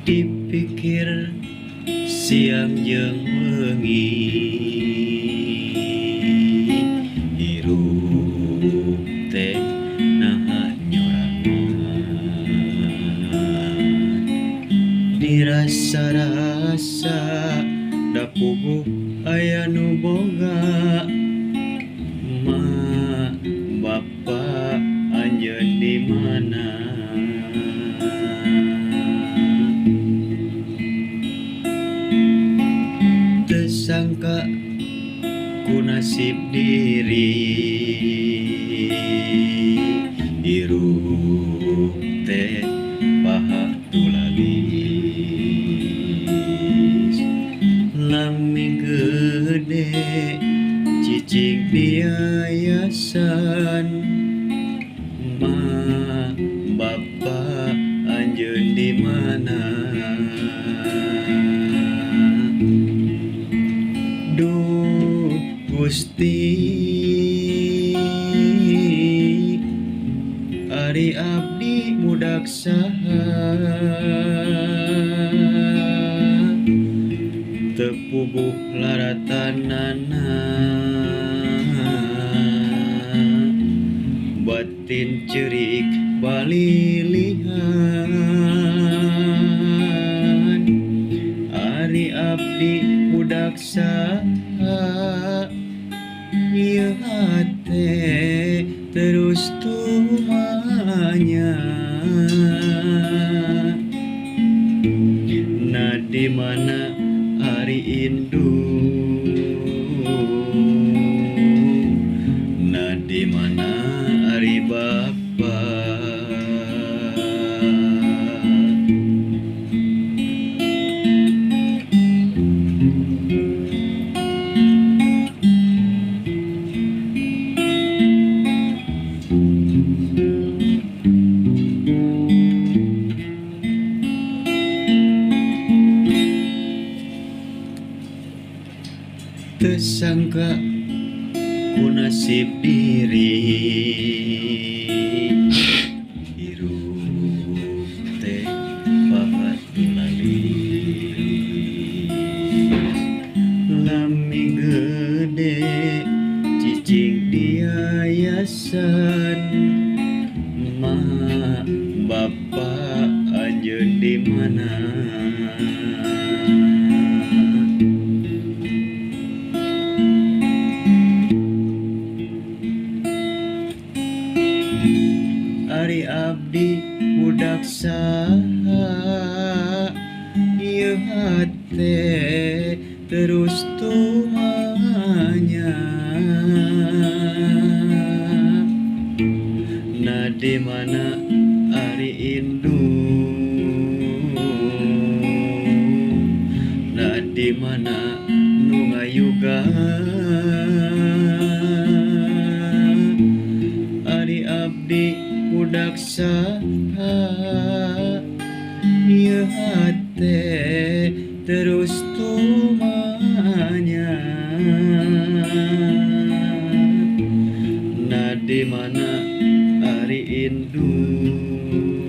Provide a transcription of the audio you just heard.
Dipikir siang jeung wengi, hirup teh naha nyorangan, dirasa-rasa da puguh aya nu boga. Ma bapa anjeun di mana? Teu sangka ku nasib diri, hirup teh paha tulalis. Lami gede cicing di yayasan, ma bapa anjeun di mana? Duh Gusti, ari abdi budak saha, teu puguh laratanana, batin ceurik balilihan. Ari abdi budak saha, ieu hate terus tumanya. Na di mana ari indung, na di mana ari bapa. Teu sangka ku nasib diri, hirup teh paha tulalis. Lami gede cicing di yayasan, ma bapa anjeun di mana? Ari abdi budak saha, ieu hate terus tumanya. Na di mana ari indung, na di mana nu ngayuga. Ari abdi budak saha, ieu hate terus tumanya. Na di mana ari indung,